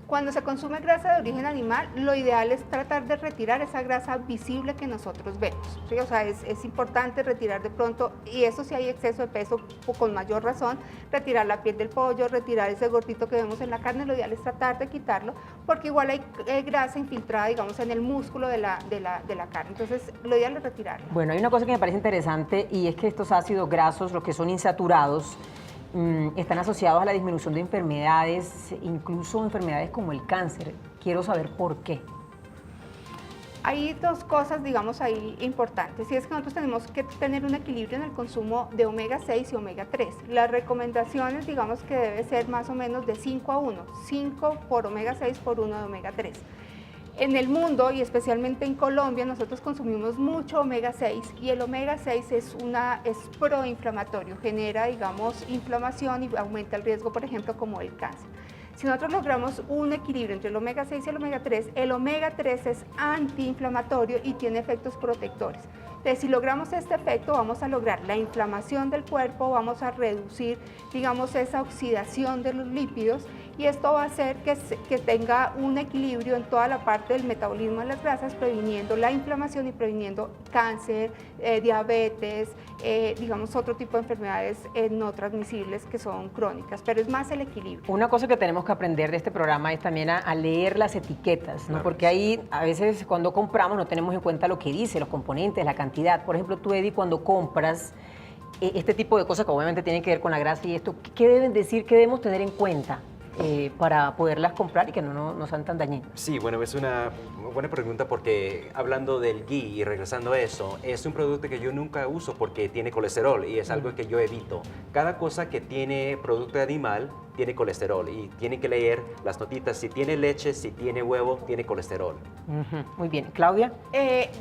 S3: Cuando se consume grasa de origen animal, lo ideal es tratar de retirar esa grasa visible que nosotros vemos, ¿sí? O sea, es importante retirar de pronto, y eso si hay exceso de peso, con mayor razón, retirar la piel del pollo, retirar ese gordito que vemos en la carne, lo ideal es tratar de quitarlo, porque igual hay grasa infiltrada, digamos, en el músculo de la carne, entonces lo ideal es retirarlo.
S1: Bueno, hay una cosa que me parece interesante, y es que estos ácidos grasos, los que son insaturados, están asociados a la disminución de enfermedades, incluso enfermedades como el cáncer. Quiero saber por qué.
S3: Hay dos cosas, digamos, ahí importantes, y es que nosotros tenemos que tener un equilibrio en el consumo de omega 6 y omega 3. Las recomendaciones, digamos, que debe ser más o menos de 5 a 1, 5 por omega 6 por 1 de omega 3. En el mundo y especialmente en Colombia nosotros consumimos mucho omega 6 y el omega 6 es proinflamatorio, genera, digamos, inflamación y aumenta el riesgo, por ejemplo, como el cáncer. Si nosotros logramos un equilibrio entre el omega 6 y el omega 3 es antiinflamatorio y tiene efectos protectores. Entonces, si logramos este efecto, vamos a lograr la inflamación del cuerpo, vamos a reducir, digamos, esa oxidación de los lípidos, y esto va a hacer que tenga un equilibrio en toda la parte del metabolismo de las grasas, previniendo la inflamación y previniendo cáncer, diabetes, digamos, otro tipo de enfermedades no transmisibles que son crónicas, pero es más el equilibrio.
S1: Una cosa que tenemos que aprender de este programa es también a leer las etiquetas, ¿no? Claro. Porque ahí a veces cuando compramos no tenemos en cuenta lo que dice, los componentes, la cantidad. Por ejemplo, tú, Eddie, cuando compras este tipo de cosas que obviamente tienen que ver con la grasa y esto, ¿qué deben decir, qué debemos tener en cuenta para poderlas comprar y que no sean tan dañinas?
S2: Sí, bueno, es una buena pregunta, porque hablando del ghee y regresando a eso, es un producto que yo nunca uso porque tiene colesterol y es algo que yo evito. Cada cosa que tiene producto animal tiene colesterol y tienen que leer las notitas. Si tiene leche, si tiene huevo, tiene colesterol.
S1: Muy bien. ¿Claudia?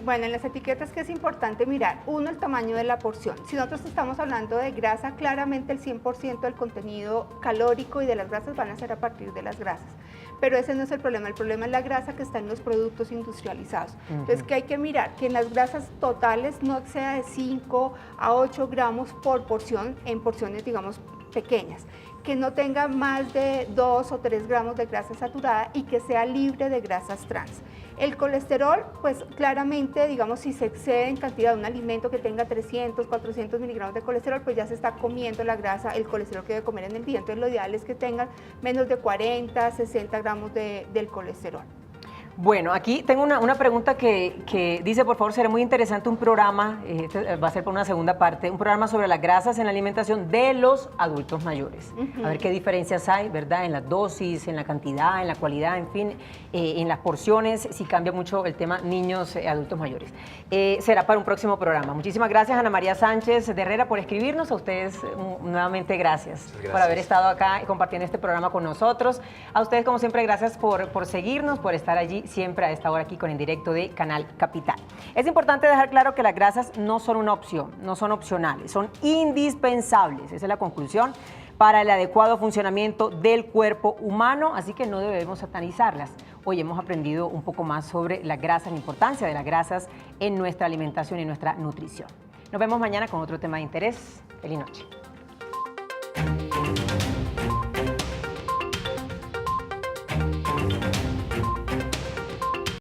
S3: Bueno, en las etiquetas que es importante mirar, uno, el tamaño de la porción. Si nosotros estamos hablando de grasa, claramente el 100% del contenido calórico y de las grasas van a ser a partir de las grasas. Pero ese no es el problema es la grasa que está en los productos industrializados. Entonces, ¿qué hay que mirar? Que en las grasas totales no exceda de 5 a 8 gramos por porción, en porciones, digamos, pequeñas, que no tenga más de 2 o 3 gramos de grasa saturada y que sea libre de grasas trans. El colesterol, pues claramente, digamos, si se excede en cantidad de un alimento que tenga 300, 400 miligramos de colesterol, pues ya se está comiendo la grasa, el colesterol que debe comer en el día. Entonces, lo ideal es que tengan menos de 40, 60 gramos del colesterol.
S1: Bueno, aquí tengo una pregunta que dice, por favor, será muy interesante un programa, va a ser por una segunda parte, un programa sobre las grasas en la alimentación de los adultos mayores. A ver qué diferencias hay, ¿verdad? En las dosis, en la cantidad, en la cualidad, en fin, en las porciones, si cambia mucho el tema niños, adultos mayores. Será para un próximo programa. Muchísimas gracias, Ana María Sánchez de Herrera, por escribirnos. A ustedes nuevamente gracias por haber estado acá y compartiendo este programa con nosotros. A ustedes, como siempre, gracias por seguirnos, por estar allí siempre a esta hora aquí con En Directo de Canal Capital. Es importante dejar claro que las grasas no son una opción, no son opcionales, son indispensables, esa es la conclusión, para el adecuado funcionamiento del cuerpo humano, así que no debemos satanizarlas. Hoy hemos aprendido un poco más sobre las grasas, la importancia de las grasas en nuestra alimentación y nuestra nutrición. Nos vemos mañana con otro tema de interés. Feliz noche.